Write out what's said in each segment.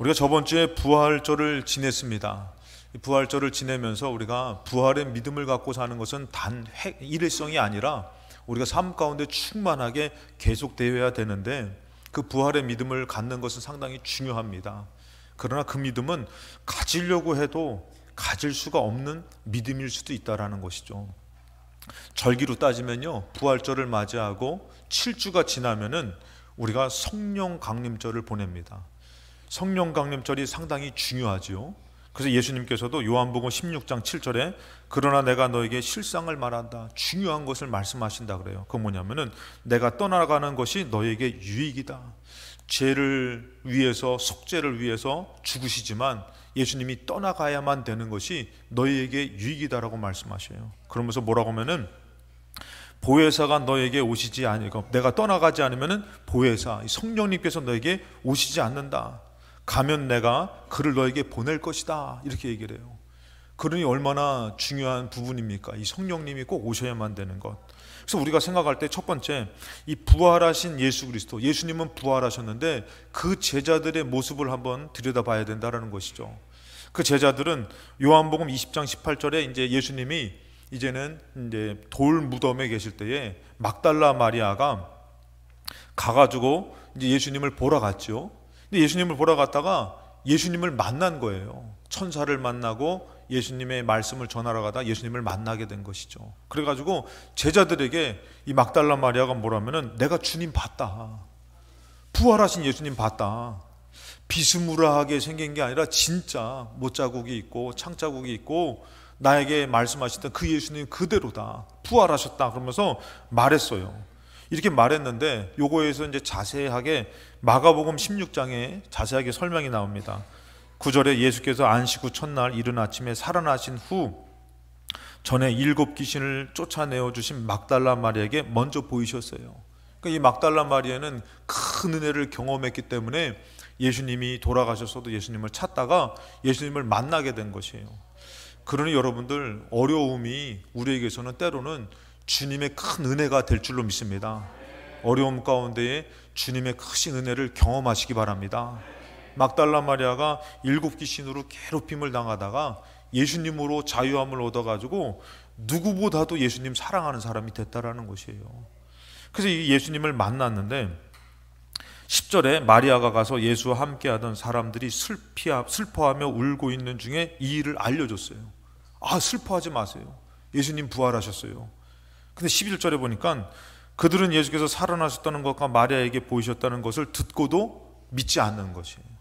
우리가 저번 주에 부활절을 지냈습니다. 이 부활절을 지내면서 우리가 부활의 믿음을 갖고 사는 것은 단 일회성이 아니라 우리가 삶 가운데 충만하게 계속되어야 되는데, 그 부활의 믿음을 갖는 것은 상당히 중요합니다. 그러나 그 믿음은 가지려고 해도 가질 수가 없는 믿음일 수도 있다는 것이죠. 절기로 따지면요, 부활절을 맞이하고 7주가 지나면은 우리가 성령 강림절을 보냅니다. 성령 강림절이 상당히 중요하지요. 그래서 예수님께서도 요한복음 16장 7절에 그러나 내가 너에게 실상을 말한다, 중요한 것을 말씀하신다 그래요. 그건 뭐냐면은 내가 떠나가는 것이 너에게 유익이다. 죄를 위해서, 속죄를 위해서 죽으시지만 예수님이 떠나가야만 되는 것이 너희에게 유익이다라고 말씀하셔요. 그러면서 뭐라고 하면은 보혜사가 너에게 오시지 아니고, 내가 떠나가지 않으면은 보혜사, 성령님께서 너에게 오시지 않는다. 가면 내가 그를 너에게 보낼 것이다, 이렇게 얘기를 해요. 그러니 얼마나 중요한 부분입니까? 이 성령님이 꼭 오셔야만 되는 것. 그래서 우리가 생각할 때 첫 번째, 이 부활하신 예수 그리스도, 예수님은 부활하셨는데 그 제자들의 모습을 한번 들여다봐야 된다는 것이죠. 그 제자들은 요한복음 20장 18절에 이제 예수님이 이제는 이제 돌 무덤에 계실 때에 막달라 마리아가 가가지고 이제 예수님을 보러 갔죠. 근데 예수님을 보러 갔다가 예수님을 만난 거예요. 천사를 만나고 예수님의 말씀을 전하러 가다 예수님을 만나게 된 것이죠. 그래가지고 제자들에게 이 막달라 마리아가 뭐라면은 내가 주님 봤다, 부활하신 예수님 봤다. 비스무라하게 생긴 게 아니라 진짜 못자국이 있고 창자국이 있고 나에게 말씀하시던 그 예수님 그대로다, 부활하셨다, 그러면서 말했어요. 이렇게 말했는데 요거에서 이제 자세하게 마가복음 16장에 자세하게 설명이 나옵니다. 9절에 예수께서 안식 후 첫날 이른 아침에 살아나신 후 전에 7 귀신을 쫓아내어 주신 막달라 마리아에게 먼저 보이셨어요. 그러니까 이 막달라 마리아는 큰 은혜를 경험했기 때문에 예수님이 돌아가셨어도 예수님을 찾다가 예수님을 만나게 된 것이에요. 그러니 여러분들, 어려움이 우리에게서는 때로는 주님의 큰 은혜가 될 줄로 믿습니다. 어려움 가운데에 주님의 크신 은혜를 경험하시기 바랍니다. 막달라 마리아가 7 귀신으로 괴롭힘을 당하다가 예수님으로 자유함을 얻어가지고 누구보다도 예수님 사랑하는 사람이 됐다라는 것이에요. 그래서 이 예수님을 만났는데 10절에 마리아가 가서 예수와 함께하던 사람들이 슬퍼하며 울고 있는 중에 이 일을 알려줬어요. 아, 슬퍼하지 마세요, 예수님 부활하셨어요. 근데 11절에 보니까 그들은 예수께서 살아나셨다는 것과 마리아에게 보이셨다는 것을 듣고도 믿지 않는 것이에요.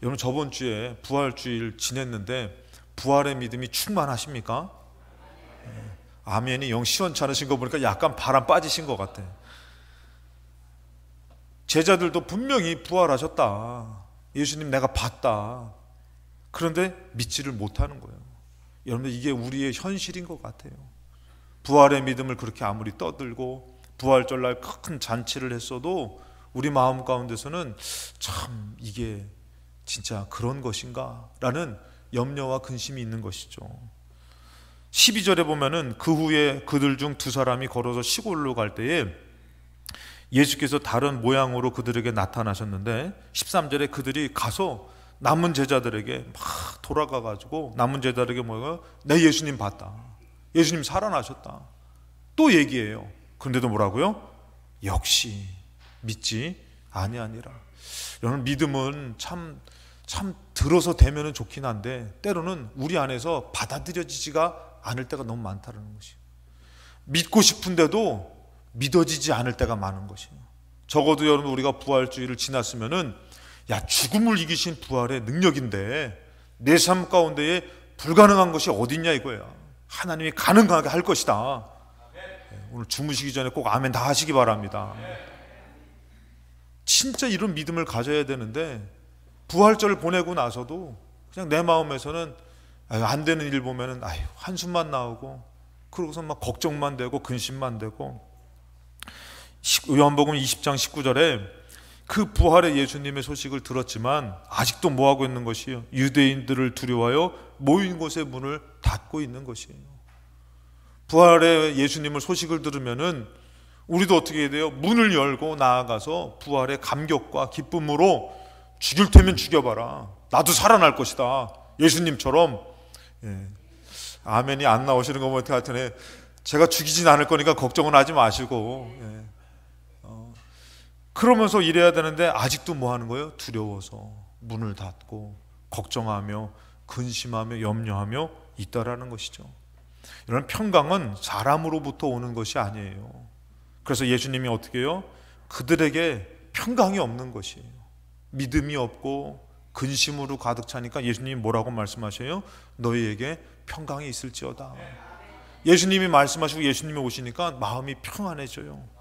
여러분, 저번 주에 부활주일 지냈는데 부활의 믿음이 충만하십니까? 아멘이 영 시원찮으신 거 보니까 약간 바람 빠지신 것 같아요. 제자들도 분명히 부활하셨다, 예수님 내가 봤다, 그런데 믿지를 못하는 거예요. 여러분, 이게 우리의 현실인 것 같아요. 부활의 믿음을 그렇게 아무리 떠들고 부활절날 큰 잔치를 했어도 우리 마음 가운데서는 참 이게 진짜 그런 것인가 라는 염려와 근심이 있는 것이죠. 12절에 보면은 그 후에 그들 중 2 사람이 걸어서 시골로 갈 때에 예수께서 다른 모양으로 그들에게 나타나셨는데 13절에 그들이 가서 남은 제자들에게 막 돌아가가지고 남은 제자들에게 뭐가, 내 예수님 봤다, 예수님 살아나셨다 또 얘기해요. 그런데도 뭐라고요? 역시 믿지 아니하니라. 여러분, 믿음은 참 들어서 되면 좋긴 한데 때로는 우리 안에서 받아들여지지가 않을 때가 너무 많다는 것이에요. 믿고 싶은데도 믿어지지 않을 때가 많은 것이에요. 적어도 여러분, 우리가 부활주의를 지났으면은 야, 죽음을 이기신 부활의 능력인데 내 삶 가운데에 불가능한 것이 어딨냐 이거야. 하나님이 가능하게 할 것이다. 오늘 주무시기 전에 꼭 아멘 다 하시기 바랍니다. 진짜 이런 믿음을 가져야 되는데 부활절을 보내고 나서도 그냥 내 마음에서는 안 되는 일 보면은 한숨만 나오고, 그러고서 막 걱정만 되고 근심만 되고. 요한복음 20장 19절에 그 부활의 예수님의 소식을 들었지만 아직도 뭐하고 있는 것이에요? 유대인들을 두려워하여 모인 곳의 문을 닫고 있는 것이에요. 부활의 예수님을 소식을 들으면은 우리도 어떻게 해야 돼요? 문을 열고 나아가서 부활의 감격과 기쁨으로 죽일 테면 죽여봐라. 나도 살아날 것이다. 예수님처럼. 예. 아멘이 안 나오시는 거 보면 하여튼 제가 죽이진 않을 거니까 걱정은 하지 마시고. 예. 그러면서 일해야 되는데 아직도 뭐 하는 거예요? 두려워서 문을 닫고 걱정하며 근심하며 염려하며 있다라는 것이죠. 이런 평강은 사람으로부터 오는 것이 아니에요. 그래서 예수님이 어떻게 해요? 그들에게 평강이 없는 것이에요. 믿음이 없고 근심으로 가득 차니까 예수님이 뭐라고 말씀하셔요? 너희에게 평강이 있을지어다. 예수님이 말씀하시고 예수님이 오시니까 마음이 평안해져요.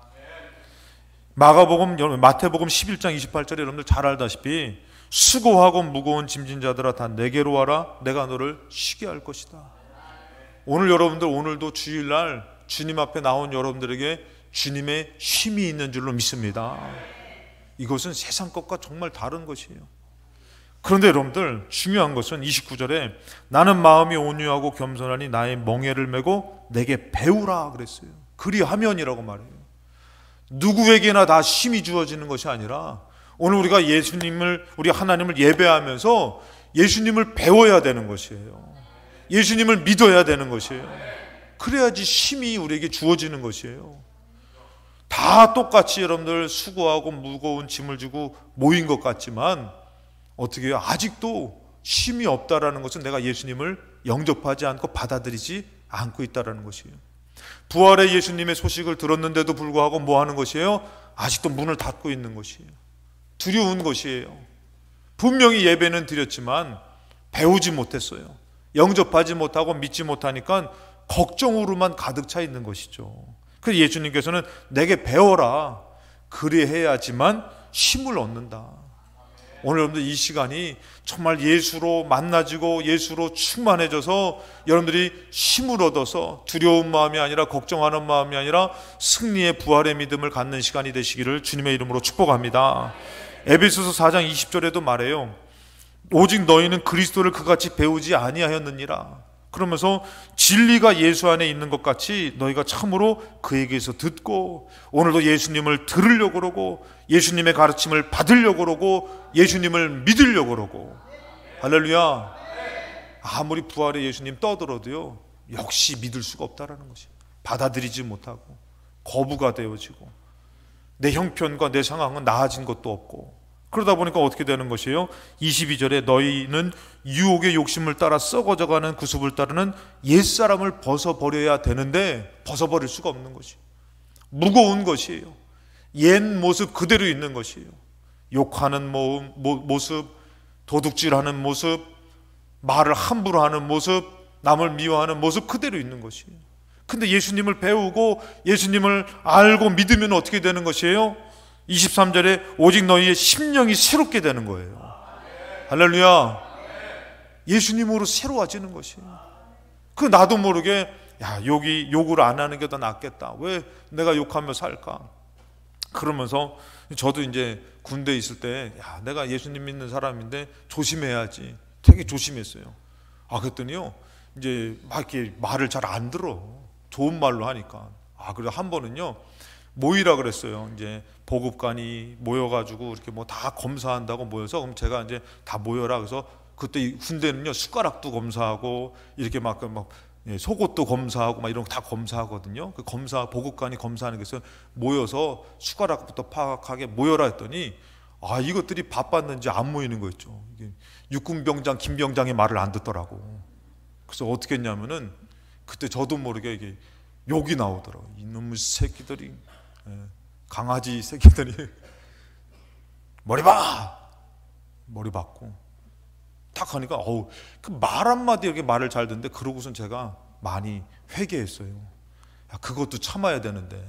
마태복음 11장 28절에 여러분들 잘 알다시피 수고하고 무거운 짐진 자들아 다 내게로 와라. 내가 너를 쉬게 할 것이다. 오늘 여러분들 오늘도 주일날 주님 앞에 나온 여러분들에게 주님의 쉼이 있는 줄로 믿습니다. 이것은 세상 것과 정말 다른 것이에요. 그런데 여러분들 중요한 것은 29절에 나는 마음이 온유하고 겸손하니 나의 멍에를 메고 내게 배우라 그랬어요. 그리하면이라고 말해요. 누구에게나 다 쉼이 주어지는 것이 아니라 오늘 우리가 우리 하나님을 예배하면서 예수님을 배워야 되는 것이에요. 예수님을 믿어야 되는 것이에요. 그래야지 쉼이 우리에게 주어지는 것이에요. 다 똑같이 여러분들 수고하고 무거운 짐을 지고 모인 것 같지만 어떻게 해요? 아직도 쉼이 없다라는 것은 내가 예수님을 영접하지 않고 받아들이지 않고 있다라는 것이에요. 부활의 예수님의 소식을 들었는데도 불구하고 뭐 하는 것이에요? 아직도 문을 닫고 있는 것이에요. 두려운 것이에요. 분명히 예배는 드렸지만 배우지 못했어요. 영접하지 못하고 믿지 못하니까 걱정으로만 가득 차 있는 것이죠. 그래서 예수님께서는 내게 배워라. 그리해야지만 힘을 얻는다. 오늘 여러분들 이 시간이 정말 예수로 만나지고 예수로 충만해져서 여러분들이 힘을 얻어서 두려운 마음이 아니라 걱정하는 마음이 아니라 승리의 부활의 믿음을 갖는 시간이 되시기를 주님의 이름으로 축복합니다. 에베소서 4장 20절에도 말해요. 오직 너희는 그리스도를 그같이 배우지 아니하였느니라. 그러면서 진리가 예수 안에 있는 것 같이 너희가 참으로 그에게서 듣고 오늘도 예수님을 들으려고 그러고 예수님의 가르침을 받으려고 그러고 예수님을 믿으려고 그러고. 할렐루야. 아무리 부활의 예수님 떠들어도요 역시 믿을 수가 없다라는 것이 받아들이지 못하고 거부가 되어지고 내 형편과 내 상황은 나아진 것도 없고 그러다 보니까 어떻게 되는 것이에요? 22절에 너희는 유혹의 욕심을 따라 썩어져가는 구습을 따르는 옛사람을 벗어버려야 되는데 벗어버릴 수가 없는 것이에요. 무거운 것이에요. 옛 모습 그대로 있는 것이에요. 욕하는 모습, 도둑질하는 모습, 말을 함부로 하는 모습, 남을 미워하는 모습 그대로 있는 것이에요. 근데 예수님을 배우고 예수님을 알고 믿으면 어떻게 되는 것이에요? 23절에 오직 너희의 심령이 새롭게 되는 거예요. 할렐루야. 예수님으로 새로워지는 것이에요. 그 나도 모르게 욕을 안 하는 게 더 낫겠다. 왜 내가 욕하며 살까? 그러면서 저도 이제 군대에 있을 때 내가 예수님 믿는 사람인데 조심해야지. 되게 조심했어요. 그랬더니요 이제 막 이렇게 말을 잘 안 들어. 좋은 말로 하니까. 그래서 한 번은요 모이라 그랬어요. 이제 보급관이 모여가지고 이렇게 뭐 다 검사한다고 모여서 그럼 제가 이제 다 모여라. 그래서 그때 군대는요 숟가락도 검사하고 이렇게 막 속옷도 검사하고 막 이런 거 다 검사하거든요. 그 보급관이 검사하는 게 있어요. 모여서 숟가락부터 파악하게 모여라 했더니 이것들이 바빴는지 안 모이는 거 있죠. 육군병장 김병장의 말을 안 듣더라고. 그래서 어떻게 했냐면은 그때 저도 모르게 이게 욕이 나오더라고. 이놈의 새끼들이, 강아지 새끼들이 머리 박고 딱 하니까 그 말 한마디 이렇게 말을 잘 듣는데 그러고선 제가 많이 회개했어요. 그것도 참아야 되는데.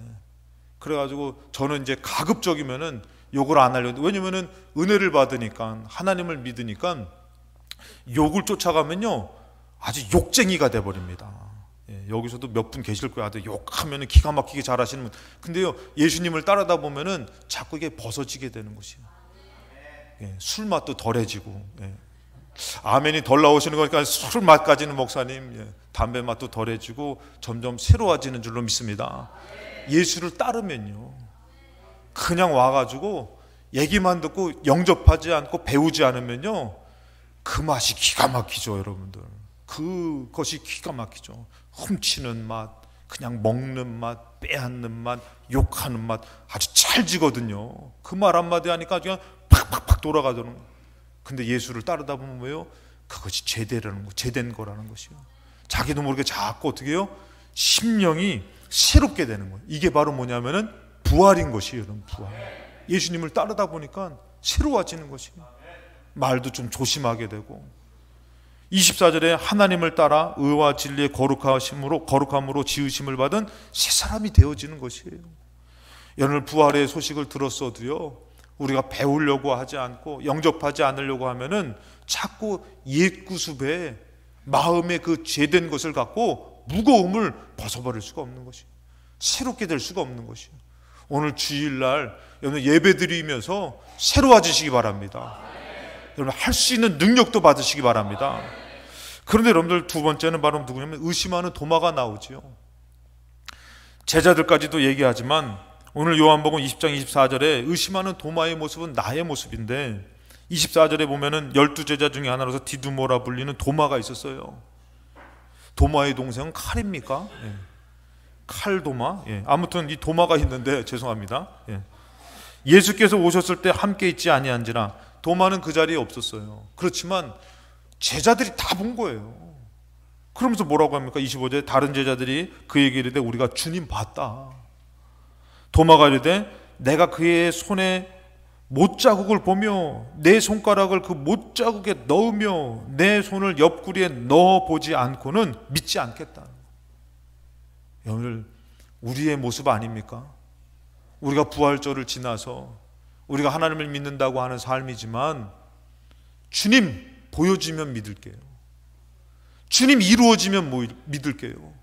그래가지고 저는 이제 가급적이면은 욕을 안 하려고. 왜냐면은 은혜를 받으니까 하나님을 믿으니까 욕을 쫓아가면요 아주 욕쟁이가 돼버립니다. 여기서도 몇 분 계실 거야. 욕하면 기가 막히게 잘하시는 분. 근데요 예수님을 따르다 보면은 자꾸 이게 벗어지게 되는 것이에요. 술 맛도 덜해지고. 아멘이 덜 나오시는 거니까 술 맛까지는 목사님 담배 맛도 덜해지고 점점 새로워지는 줄로 믿습니다. 예수를 따르면요 그냥 와가지고 얘기만 듣고 영접하지 않고 배우지 않으면요, 그 맛이 기가 막히죠, 여러분들. 그것이 기가 막히죠. 훔치는 맛, 그냥 먹는 맛, 빼앗는 맛, 욕하는 맛 아주 찰지거든요. 그 말 한마디 하니까 그냥 팍팍팍 돌아가더라는 거예요. 근데 예수를 따르다 보면 뭐예요? 그것이 제된 거라는 것이요. 자기도 모르게 자꾸 어떻게 해요? 심령이 새롭게 되는 거예요. 이게 바로 뭐냐면은 부활인 것이에요, 여러분. 부활. 예수님을 따르다 보니까 새로워지는 것이에요. 말도 좀 조심하게 되고. 24절에 하나님을 따라 의와 진리의 거룩함으로 지으심을 받은 새 사람이 되어지는 것이에요. 여러분, 부활의 소식을 들었어도요, 우리가 배우려고 하지 않고 영접하지 않으려고 하면은 자꾸 옛 구습에 마음의 그 죄된 것을 갖고 무거움을 벗어버릴 수가 없는 것이에요. 새롭게 될 수가 없는 것이에요. 오늘 주일날 여러분 예배 드리면서 새로워지시기 바랍니다. 여러분 할 수 있는 능력도 받으시기 바랍니다. 그런데 여러분들 두 번째는 바로 누구냐면 의심하는 도마가 나오지요. 제자들까지도 얘기하지만 오늘 요한복음 20장 24절에 의심하는 도마의 모습은 나의 모습인데 24절에 보면은 12제자 중에 하나로서 디두모라 불리는 도마가 있었어요. 도마의 동생은 칼입니까? 예. 칼도마? 예. 아무튼 이 도마가 있는데 죄송합니다. 예. 예수께서 오셨을 때 함께 있지 아니한지라. 도마는 그 자리에 없었어요. 그렇지만 제자들이 다 본 거예요. 그러면서 뭐라고 합니까? 25절에 다른 제자들이 그에게 이르되 우리가 주님 봤다. 도마가 이르되 내가 그의 손에 못자국을 보며 내 손가락을 그 못자국에 넣으며 내 손을 옆구리에 넣어보지 않고는 믿지 않겠다. 오늘 우리의 모습 아닙니까? 우리가 부활절을 지나서 우리가 하나님을 믿는다고 하는 삶이지만 주님 보여지면 믿을게요. 주님 이루어지면 믿을게요.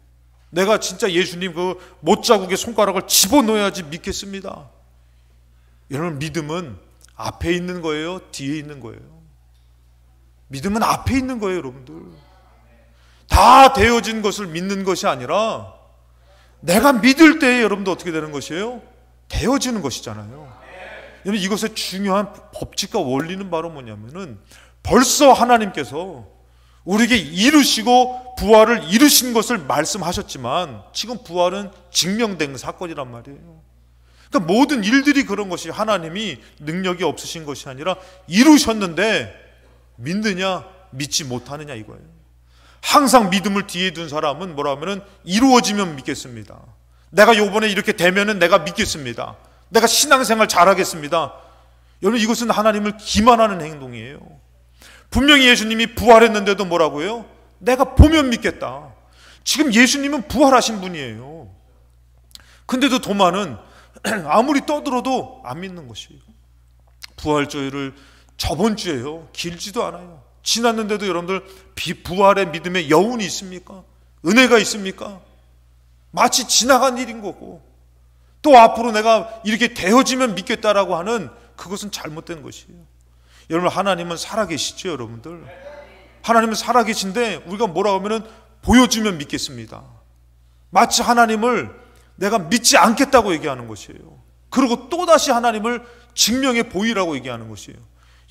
내가 진짜 예수님 그 못자국에 손가락을 집어넣어야지 믿겠습니다. 여러분 믿음은 앞에 있는 거예요? 뒤에 있는 거예요? 믿음은 앞에 있는 거예요, 여러분들. 다 되어진 것을 믿는 것이 아니라 내가 믿을 때에 여러분들 어떻게 되는 것이에요? 되어지는 것이잖아요. 여러분 이것의 중요한 법칙과 원리는 바로 뭐냐면은 벌써 하나님께서 우리에게 이루시고 부활을 이루신 것을 말씀하셨지만 지금 부활은 증명된 사건이란 말이에요. 그러니까 모든 일들이 그런 것이 하나님이 능력이 없으신 것이 아니라 이루셨는데 믿느냐 믿지 못하느냐 이거예요. 항상 믿음을 뒤에 둔 사람은 뭐라 하면은 이루어지면 믿겠습니다. 내가 요번에 이렇게 되면은 내가 믿겠습니다. 내가 신앙생활 잘하겠습니다. 여러분 이것은 하나님을 기만하는 행동이에요. 분명히 예수님이 부활했는데도 뭐라고 해요? 내가 보면 믿겠다. 지금 예수님은 부활하신 분이에요. 근데도 도마는 아무리 떠들어도 안 믿는 것이에요. 부활절을 저번 주에요. 길지도 않아요. 지났는데도 여러분들 부활의 믿음에 여운이 있습니까? 은혜가 있습니까? 마치 지나간 일인 거고 또 앞으로 내가 이렇게 되어지면 믿겠다라고 하는 그것은 잘못된 것이에요. 여러분 하나님은 살아계시죠, 여러분들. 하나님은 살아계신데 우리가 뭐라고 하면은 보여주면 믿겠습니다. 마치 하나님을 내가 믿지 않겠다고 얘기하는 것이에요. 그리고 또다시 하나님을 증명해 보이라고 얘기하는 것이에요.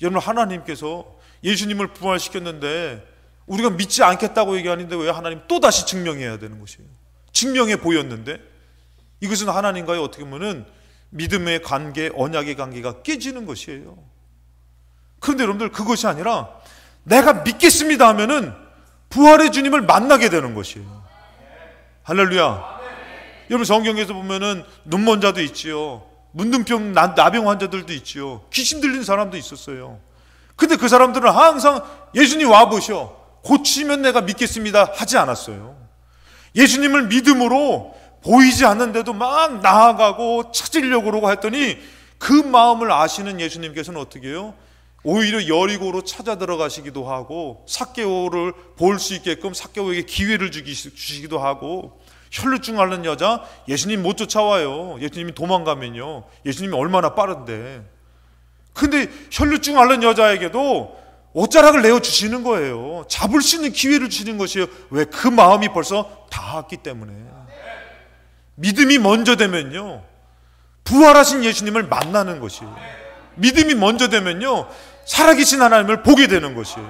여러분 하나님께서 예수님을 부활시켰는데 우리가 믿지 않겠다고 얘기하는데 왜 하나님 또다시 증명해야 되는 것이에요? 증명해 보였는데 이것은 하나님과의 어떻게 보면 믿음의 관계, 언약의 관계가 깨지는 것이에요. 그런데 여러분들 그것이 아니라 내가 믿겠습니다 하면은 부활의 주님을 만나게 되는 것이에요. 할렐루야. 여러분 성경에서 보면은 눈먼 자도 있지요. 문둥병 나병 환자들도 있지요. 귀신 들린 사람도 있었어요. 근데 그 사람들은 항상 예수님 와보셔. 고치면 내가 믿겠습니다 하지 않았어요. 예수님을 믿음으로 보이지 않는데도 막 나아가고 찾으려고 그러고 했더니 그 마음을 아시는 예수님께서는 어떻게 해요? 오히려 여리고로 찾아 들어가시기도 하고 삭개오를 볼 수 있게끔 삭개오에게 기회를 주시기도 하고 혈루증 앓는 여자 예수님 못 쫓아와요. 예수님이 도망가면요. 예수님이 얼마나 빠른데. 근데 혈루증 앓는 여자에게도 옷자락을 내어주시는 거예요. 잡을 수 있는 기회를 주시는 것이에요. 왜? 그 마음이 벌써 닿았기 때문에. 믿음이 먼저 되면요 부활하신 예수님을 만나는 것이에요. 믿음이 먼저 되면요, 살아계신 하나님을 보게 되는 것이에요.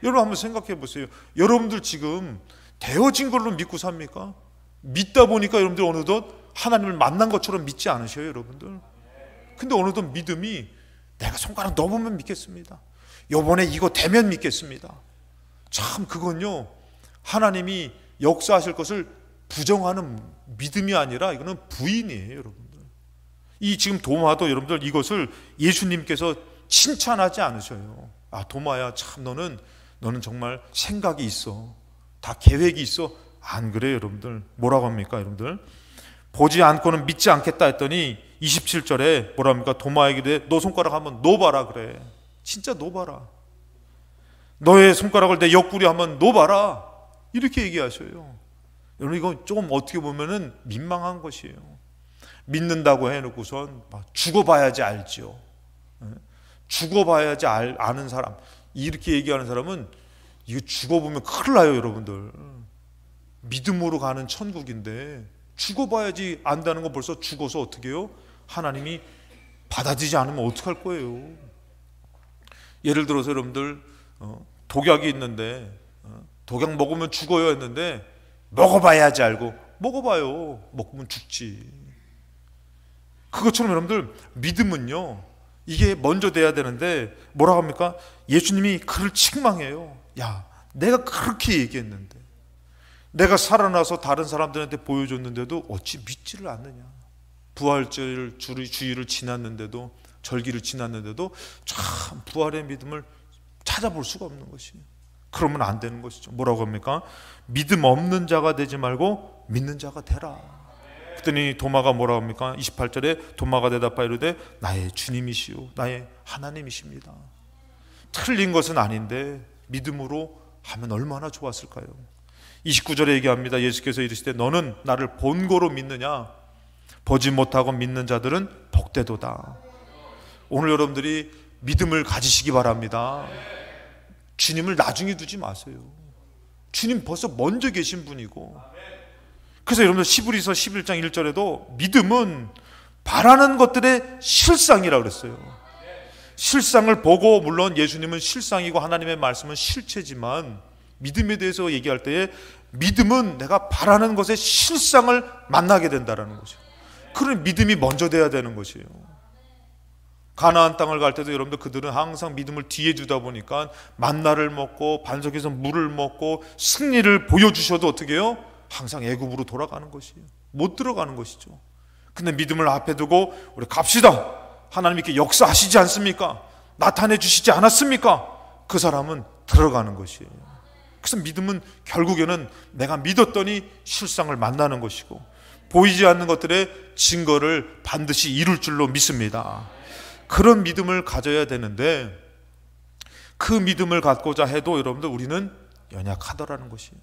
여러분 한번 생각해 보세요. 여러분들 지금 되어진 걸로 믿고 삽니까? 믿다 보니까 여러분들 어느덧 하나님을 만난 것처럼 믿지 않으셔요, 여러분들? 근데 어느덧 믿음이 내가 손가락 넣으면 믿겠습니다. 요번에 이거 되면 믿겠습니다. 참 그건요, 하나님이 역사하실 것을 부정하는 믿음이 아니라 이거는 부인이에요, 여러분들. 이 지금 도마도 여러분들 이것을 예수님께서 칭찬하지 않으셔요. 아, 도마야, 참 너는 정말 생각이 있어. 다 계획이 있어. 안 그래요, 여러분들. 뭐라고 합니까, 여러분들? 보지 않고는 믿지 않겠다 했더니 27절에 뭐라 합니까? 도마에게 이르되 너 손가락 한번 놓아봐라 그래. 진짜 놓아봐라. 너의 손가락을 내 옆구리 한번 놓아봐라. 이렇게 얘기하셔요. 여러분 이거 조금 어떻게 보면은 민망한 것이에요. 믿는다고 해놓고선 죽어봐야지 알지요. 죽어봐야지 아는 사람, 이렇게 얘기하는 사람은 이거 죽어보면 큰일 나요, 여러분들. 믿음으로 가는 천국인데 죽어봐야지 안다는 거, 벌써 죽어서 어떻게 해요? 하나님이 받아들이지 않으면 어떡할 거예요? 예를 들어서 여러분들 독약이 있는데 독약 먹으면 죽어요 했는데 먹어봐야지 알고 먹어봐요. 먹으면 죽지. 그것처럼 여러분들 믿음은요, 이게 먼저 돼야 되는데 뭐라고 합니까? 예수님이 그를 책망해요. 야, 내가 그렇게 얘기했는데, 내가 살아나서 다른 사람들한테 보여줬는데도 어찌 믿지를 않느냐. 부활절 주일을 지났는데도, 절기를 지났는데도 참 부활의 믿음을 찾아볼 수가 없는 것이에요. 그러면 안 되는 것이죠. 뭐라고 합니까? 믿음 없는 자가 되지 말고 믿는 자가 되라. 그랬더니 도마가 뭐라고 합니까? 28절에 도마가 대답하여 이르되 나의 주님이시오 나의 하나님이십니다. 틀린 것은 아닌데 믿음으로 하면 얼마나 좋았을까요? 29절에 얘기합니다. 예수께서 이르시되 너는 나를 본고로 믿느냐? 보지 못하고 믿는 자들은 복되도다. 오늘 여러분들이 믿음을 가지시기 바랍니다. 주님을 나중에 두지 마세요. 주님 벌써 먼저 계신 분이고. 그래서 여러분들 히브리서 11장 1절에도 믿음은 바라는 것들의 실상이라고 그랬어요. 실상을 보고, 물론 예수님은 실상이고 하나님의 말씀은 실체지만 믿음에 대해서 얘기할 때에 믿음은 내가 바라는 것의 실상을 만나게 된다는 것이에요. 그런 믿음이 먼저 돼야 되는 것이에요. 가나안 땅을 갈 때도 여러분들 그들은 항상 믿음을 뒤에 두다 보니까 만나를 먹고 반석에서 물을 먹고 승리를 보여주셔도 어떻게 해요? 항상 애굽으로 돌아가는 것이에요. 못 들어가는 것이죠. 근데 믿음을 앞에 두고 우리 갑시다. 하나님 이렇게 역사하시지 않습니까? 나타내 주시지 않았습니까? 그 사람은 들어가는 것이에요. 그래서 믿음은 결국에는 내가 믿었더니 실상을 만나는 것이고, 보이지 않는 것들의 증거를 반드시 이룰 줄로 믿습니다. 그런 믿음을 가져야 되는데, 그 믿음을 갖고자 해도 여러분들 우리는 연약하더라는 것이에요.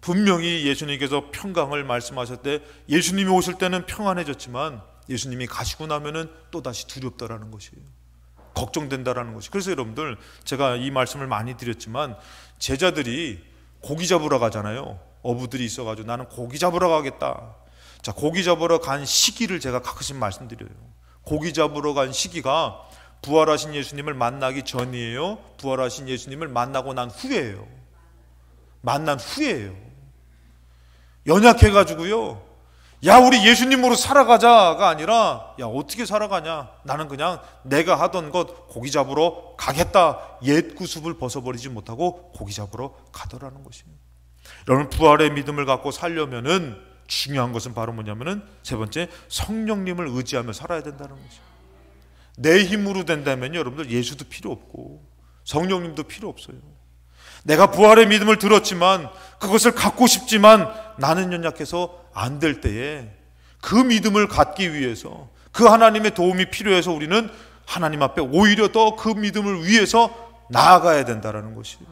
분명히 예수님께서 평강을 말씀하셨을 때 예수님이 오실 때는 평안해졌지만 예수님이 가시고 나면은 또다시 두렵다라는 것이에요. 걱정된다라는 것이. 그래서 여러분들 제가 이 말씀을 많이 드렸지만, 제자들이 고기 잡으러 가잖아요. 어부들이 있어가지고 나는 고기 잡으러 가겠다. 자, 고기 잡으러 간 시기를 제가 가끔씩 말씀드려요. 고기 잡으러 간 시기가 부활하신 예수님을 만나기 전이에요? 부활하신 예수님을 만나고 난 후예요? 만난 후예요. 연약해가지고요, 야 우리 예수님으로 살아가자가 아니라, 야 어떻게 살아가냐, 나는 그냥 내가 하던 것 고기 잡으러 가겠다, 옛 구습을 벗어버리지 못하고 고기 잡으러 가더라는 것이에요. 여러분, 부활의 믿음을 갖고 살려면은 중요한 것은 바로 뭐냐면은, 세 번째, 성령님을 의지하며 살아야 된다는 거죠. 내 힘으로 된다면요, 여러분들 예수도 필요 없고 성령님도 필요 없어요. 내가 부활의 믿음을 들었지만 그것을 갖고 싶지만 나는 연약해서 안 될 때에, 그 믿음을 갖기 위해서, 그 하나님의 도움이 필요해서 우리는 하나님 앞에 오히려 더 그 믿음을 위해서 나아가야 된다는 것이에요.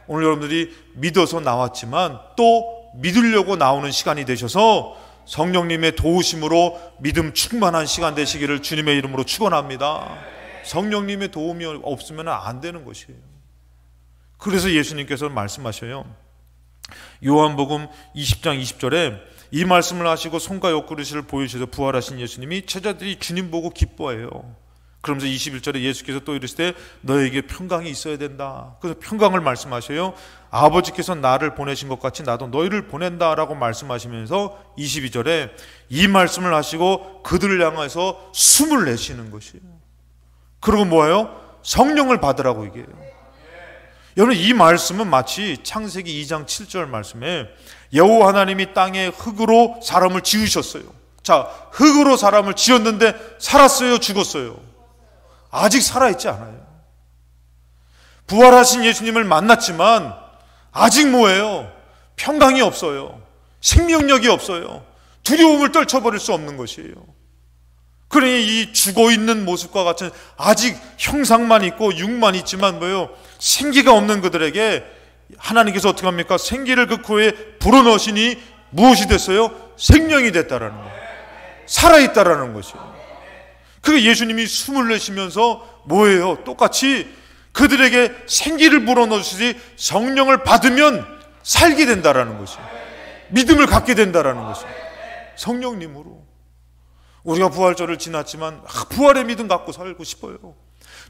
오늘 여러분들이 믿어서 나왔지만 또 믿으려고 나오는 시간이 되셔서 성령님의 도우심으로 믿음 충만한 시간 되시기를 주님의 이름으로 축원합니다. 성령님의 도움이 없으면 안 되는 것이에요. 그래서 예수님께서 말씀하셔요. 요한복음 20장 20절에 이 말씀을 하시고 손과 옆그릇을 보여주셔서 부활하신 예수님이 제자들이 주님 보고 기뻐해요. 그러면서 21절에 예수께서 또 이르시되 너에게 평강이 있어야 된다. 그래서 평강을 말씀하셔요. 아버지께서 나를 보내신 것 같이 나도 너희를 보낸다라고 말씀하시면서 22절에 이 말씀을 하시고 그들을 향해서 숨을 내쉬는 것이에요. 그리고 뭐예요? 성령을 받으라고 얘기해요. 여러분, 이 말씀은 마치 창세기 2장 7절 말씀에 여호와 하나님이 땅에 흙으로 사람을 지으셨어요. 자, 흙으로 사람을 지었는데 살았어요? 죽었어요? 아직 살아있지 않아요. 부활하신 예수님을 만났지만 아직 뭐예요? 평강이 없어요. 생명력이 없어요. 두려움을 떨쳐버릴 수 없는 것이에요. 그러니 이 죽어있는 모습과 같은 아직 형상만 있고 육만 있지만 뭐예요? 생기가 없는 그들에게 하나님께서 어떻게 합니까? 생기를 그 코에 불어넣으시니 무엇이 됐어요? 생명이 됐다라는 거예요. 살아있다라는 것이에요. 그 예수님이 숨을 내쉬면서 뭐예요? 똑같이 그들에게 생기를 불어넣으시지 성령을 받으면 살게 된다라는 것이에요. 믿음을 갖게 된다라는 것이에요. 성령님으로. 우리가 부활절을 지났지만 부활의 믿음 갖고 살고 싶어요.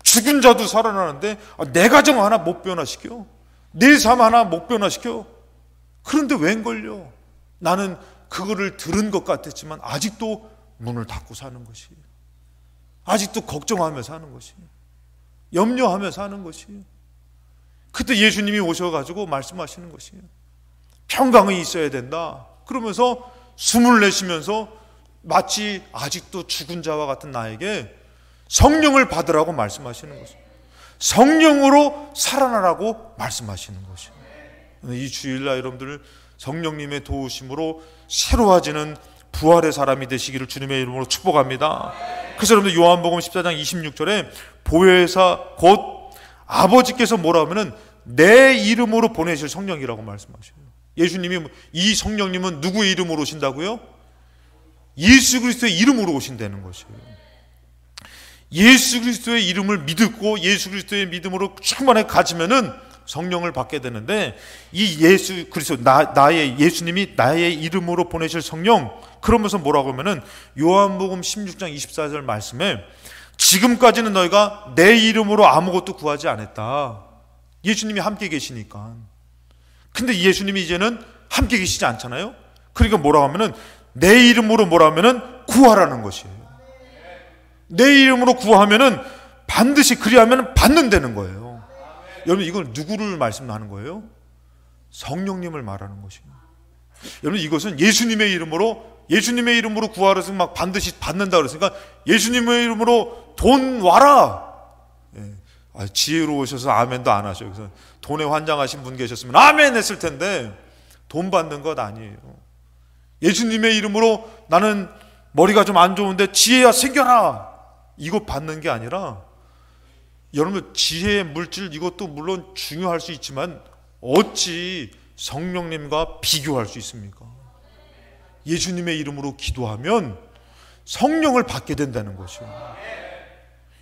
죽은 자도 살아나는데 내 가정 하나 못 변화시켜? 내 삶 하나 못 변화시켜? 그런데 웬걸요? 나는 그거를 들은 것 같았지만 아직도 문을 닫고 사는 것이에요. 아직도 걱정하며 사는 것이에요. 염려하며 사는 것이에요. 그때 예수님이 오셔가지고 말씀하시는 것이에요. 평강이 있어야 된다. 그러면서 숨을 내쉬면서 마치 아직도 죽은 자와 같은 나에게 성령을 받으라고 말씀하시는 것이에요. 성령으로 살아나라고 말씀하시는 것이에요. 이 주일날 여러분들 성령님의 도우심으로 새로워지는 부활의 사람이 되시기를 주님의 이름으로 축복합니다. 그래서 여러분들 요한복음 14장 26절에 보혜사 곧 아버지께서 뭐라 하면은 내 이름으로 보내실 성령이라고 말씀하셔요. 예수님이 이 성령님은 누구의 이름으로 오신다고요? 예수 그리스도의 이름으로 오신다는 것이에요. 예수 그리스도의 이름을 믿고 예수 그리스도의 믿음으로 충만하게 가지면은 성령을 받게 되는데, 이 예수 그리스도 나의 예수님이 나의 이름으로 보내실 성령, 그러면서 뭐라고 하면은 요한복음 16장 24절 말씀에 지금까지는 너희가 내 이름으로 아무것도 구하지 않았다. 예수님이 함께 계시니까. 근데 예수님이 이제는 함께 계시지 않잖아요. 그러니까 뭐라고 하면은 내 이름으로 뭐라 하면은 구하라는 것이에요. 내 이름으로 구하면은 반드시 그리하면 받는다는 거예요. 여러분, 이걸 누구를 말씀하는 거예요? 성령님을 말하는 것이에요. 여러분, 이것은 예수님의 이름으로 구하라 해서 막 반드시 받는다 그랬으니까 예수님의 이름으로 돈 와라. 지혜로우셔서 아멘도 안 하셔. 그래서 돈에 환장하신 분 계셨으면 아멘 했을 텐데 돈 받는 것 아니에요. 예수님의 이름으로 나는 머리가 좀 안 좋은데 지혜야 생겨라. 이거 받는 게 아니라, 여러분, 지혜의 물질 이것도 물론 중요할 수 있지만 어찌 성령님과 비교할 수 있습니까? 예수님의 이름으로 기도하면 성령을 받게 된다는 것이요.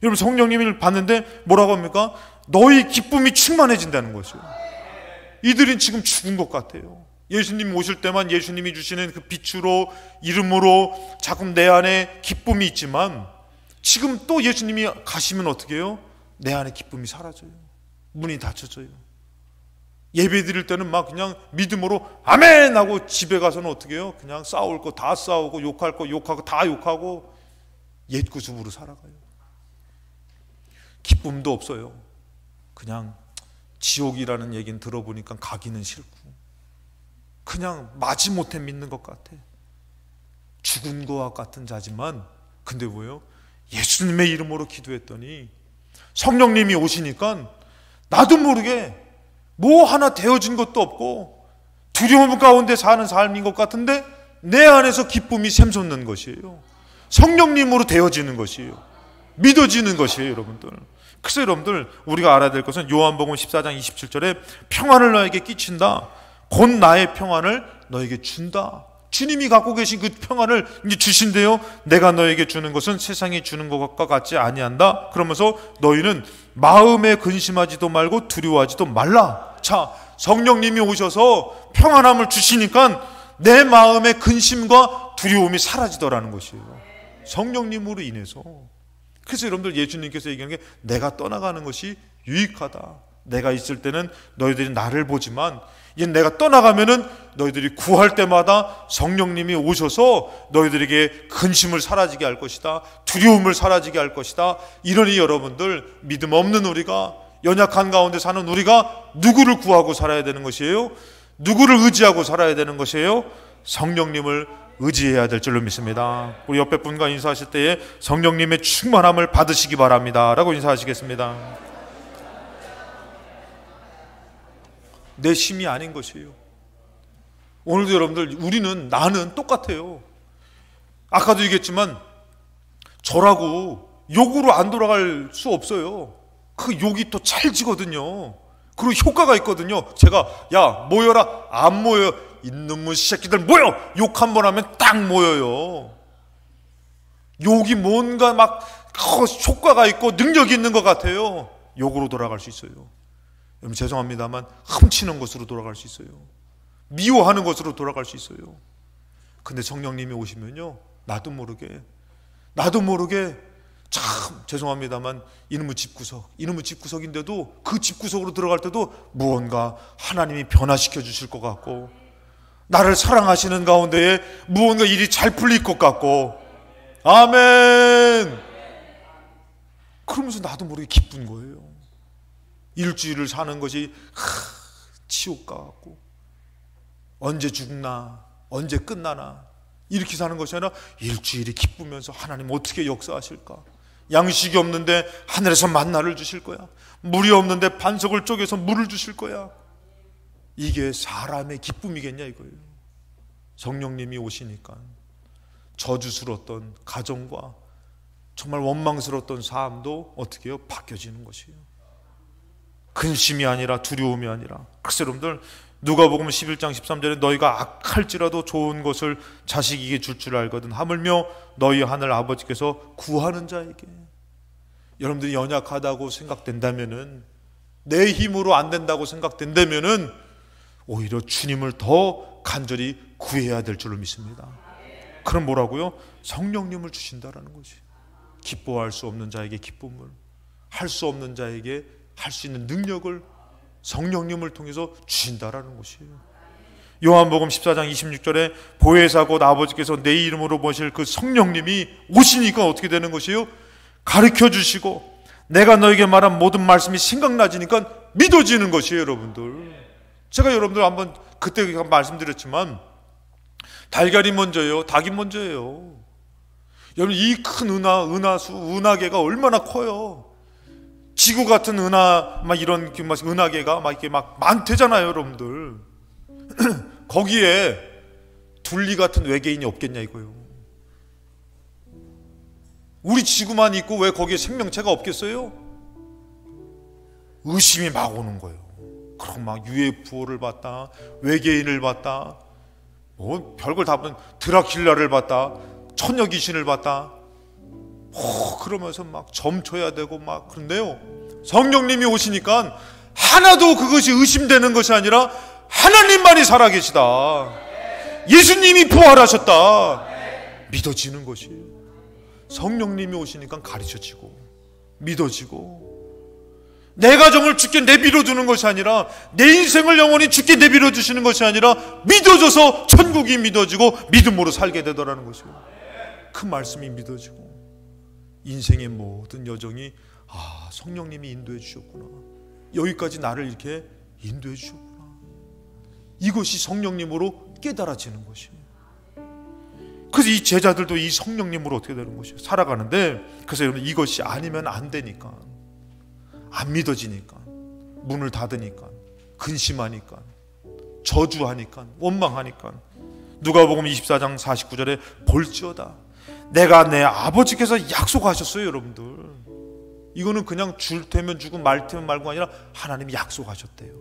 여러분, 성령님을 받는데 뭐라고 합니까? 너희 기쁨이 충만해진다는 것이요. 이들은 지금 죽은 것 같아요. 예수님 오실 때만 예수님이 주시는 그 빛으로 이름으로 자꾸 내 안에 기쁨이 있지만 지금 또 예수님이 가시면 어떻게 해요? 내 안에 기쁨이 사라져요. 문이 닫혀져요. 예배 드릴 때는 막 그냥 믿음으로 아멘 하고 집에 가서는 어떻게 해요? 그냥 싸울 거 다 싸우고 욕할 거 욕하고 다 욕하고 옛 구습으로 살아가요. 기쁨도 없어요. 그냥 지옥이라는 얘기는 들어보니까 가기는 싫고 그냥 마지못해 믿는 것 같아. 죽은 것과 같은 자지만 근데 뭐예요? 예수님의 이름으로 기도했더니 성령님이 오시니까 나도 모르게 뭐 하나 되어진 것도 없고 두려움 가운데 사는 삶인 것 같은데 내 안에서 기쁨이 샘솟는 것이에요. 성령님으로 되어지는 것이에요. 믿어지는 것이에요, 여러분들. 그래서 여러분들 우리가 알아야 될 것은 요한복음 14장 27절에 평안을 너에게 끼친다. 곧 나의 평안을 너에게 준다. 주님이 갖고 계신 그 평안을 이제 주신대요. 내가 너에게 주는 것은 세상이 주는 것과 같지 아니한다. 그러면서 너희는 마음에 근심하지도 말고 두려워하지도 말라. 자, 성령님이 오셔서 평안함을 주시니까 내 마음의 근심과 두려움이 사라지더라는 것이에요. 성령님으로 인해서. 그래서 여러분들 예수님께서 얘기하는 게 내가 떠나가는 것이 유익하다. 내가 있을 때는 너희들이 나를 보지만 이제 내가 떠나가면은 너희들이 구할 때마다 성령님이 오셔서 너희들에게 근심을 사라지게 할 것이다. 두려움을 사라지게 할 것이다. 이러니 여러분들, 믿음 없는 우리가, 연약한 가운데 사는 우리가 누구를 구하고 살아야 되는 것이에요? 누구를 의지하고 살아야 되는 것이에요? 성령님을 의지해야 될 줄로 믿습니다. 우리 옆에 분과 인사하실 때에 성령님의 충만함을 받으시기 바랍니다 라고 인사하시겠습니다. 내 힘이 아닌 것이에요. 오늘도 여러분들, 나는 똑같아요. 아까도 얘기했지만 저라고 욕으로 안 돌아갈 수 없어요. 그 욕이 또 찰지거든요. 그리고 효과가 있거든요. 제가 야 모여라, 안 모여, 이놈의 새끼들 모여, 욕 한 번 하면 딱 모여요. 욕이 뭔가 막 효과가 있고 능력이 있는 것 같아요. 욕으로 돌아갈 수 있어요. 여러분 죄송합니다만 훔치는 것으로 돌아갈 수 있어요. 미워하는 것으로 돌아갈 수 있어요. 근데 성령님이 오시면요, 나도 모르게 참 죄송합니다만 이놈의 집구석인데도 그 집구석으로 들어갈 때도 무언가 하나님이 변화시켜 주실 것 같고, 나를 사랑하시는 가운데에 무언가 일이 잘 풀릴 것 같고, 아멘. 그러면서 나도 모르게 기쁜 거예요. 일주일을 사는 것이 지옥 같고, 언제 죽나, 언제 끝나나 이렇게 사는 것이 아니라 일주일이 기쁘면서 하나님 어떻게 역사하실까? 양식이 없는데 하늘에서 만나를 주실 거야. 물이 없는데 반석을 쪼개서 물을 주실 거야. 이게 사람의 기쁨이겠냐 이거예요. 성령님이 오시니까 저주스러웠던 가정과 정말 원망스러웠던 삶도 어떻게 해요? 바뀌어지는 것이에요. 근심이 아니라 두려움이 아니라. 그래서 여러분들 누가복음 11장 13절에 너희가 악할지라도 좋은 것을 자식에게 줄 알거든 하물며 너희 하늘 아버지께서 구하는 자에게. 여러분들이 연약하다고 생각된다면은, 내 힘으로 안 된다고 생각된다면은 오히려 주님을 더 간절히 구해야 될 줄로 믿습니다. 그럼 뭐라고요? 성령님을 주신다라는 거지. 기뻐할 수 없는 자에게 기쁨을, 할 수 없는 자에게 할 수 있는 능력을 성령님을 통해서 주신다라는 것이에요. 요한복음 14장 26절에 보혜사 곧 아버지께서 내 이름으로 모실 그 성령님이 오시니까 어떻게 되는 것이에요? 가르쳐 주시고 내가 너에게 말한 모든 말씀이 생각나지니까 믿어지는 것이에요. 여러분들, 제가 여러분들 한번 그때 말씀드렸지만 달걀이 먼저예요, 닭이 먼저예요? 여러분, 이 큰 은하계가 얼마나 커요. 지구 같은 막 이런 은하계가 막 이렇게 막 많대잖아요, 여러분들. 거기에 둘리 같은 외계인이 없겠냐 이거요. 우리 지구만 있고 왜 거기에 생명체가 없겠어요? 의심이 막 오는 거예요. 그럼 막 UFO를 봤다, 외계인을 봤다, 뭐 별걸 다 보면 드라큘라를 봤다, 처녀 귀신을 봤다. 그러면서 막 점쳐야 되고 막 그런데요, 성령님이 오시니까 하나도 그것이 의심되는 것이 아니라 하나님만이 살아계시다, 예수님이 부활하셨다, 믿어지는 것이에요. 성령님이 오시니까 가르쳐지고 믿어지고, 내 가정을 주께 내밀어주는 것이 아니라, 내 인생을 영원히 주께 내밀어주시는 것이 아니라 믿어져서 천국이 믿어지고 믿음으로 살게 되더라는 것이에요. 그 말씀이 믿어지고 인생의 모든 여정이 성령님이 인도해 주셨구나, 여기까지 나를 이렇게 인도해 주셨구나, 이것이 성령님으로 깨달아지는 것이에요. 그래서 이 제자들도 이 성령님으로 어떻게 되는 것이에요? 살아가는데, 그래서 여러분, 이것이 아니면 안 되니까, 안 믿어지니까, 문을 닫으니까, 근심하니까, 저주하니까, 원망하니까, 누가복음 24장 49절에 볼지어다 내가 내 아버지께서 약속하셨어요. 여러분들, 이거는 그냥 줄 테면 주고 말 테면 말고 아니라 하나님이 약속하셨대요.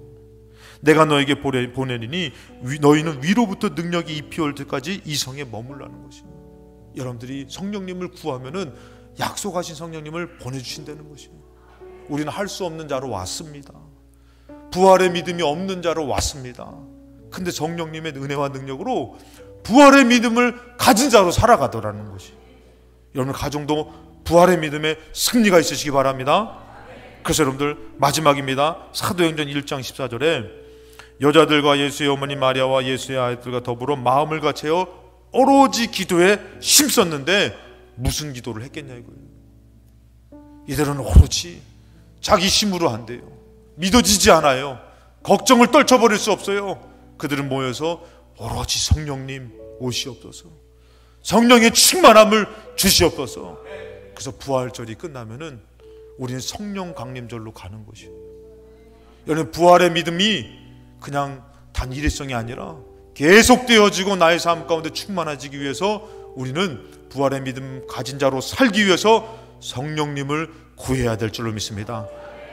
내가 너에게 보내리니 너희는 위로부터 능력이 입히올 때까지 이 성에 머물라는 것입니다. 여러분들이 성령님을 구하면은 약속하신 성령님을 보내주신다는 것이에요. 우리는 할 수 없는 자로 왔습니다. 부활의 믿음이 없는 자로 왔습니다. 근데 성령님의 은혜와 능력으로 부활의 믿음을 가진 자로 살아가더라는 것이. 여러분, 가정도 부활의 믿음에 승리가 있으시기 바랍니다. 그래서 여러분들 마지막입니다. 사도행전 1장 14절에 여자들과 예수의 어머니 마리아와 예수의 아이들과 더불어 마음을 같이하여 오로지 기도에 힘썼는데 무슨 기도를 했겠냐 이거예요. 이들은 오로지 자기 힘으로 안 돼요. 믿어지지 않아요. 걱정을 떨쳐버릴 수 없어요. 그들은 모여서 오로지 성령님 오시옵소서, 성령의 충만함을 주시옵소서. 그래서 부활절이 끝나면은 우리는 성령 강림절로 가는 것이에요. 여러분, 부활의 믿음이 그냥 단 일회성이 아니라 계속되어지고 나의 삶 가운데 충만해지기 위해서 우리는 부활의 믿음 가진 자로 살기 위해서 성령님을 구해야 될 줄로 믿습니다.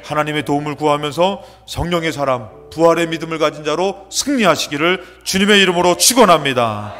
하나님의 도움을 구하면서 성령의 사람, 부활의 믿음을 가진 자로 승리하시기를 주님의 이름으로 축원합니다.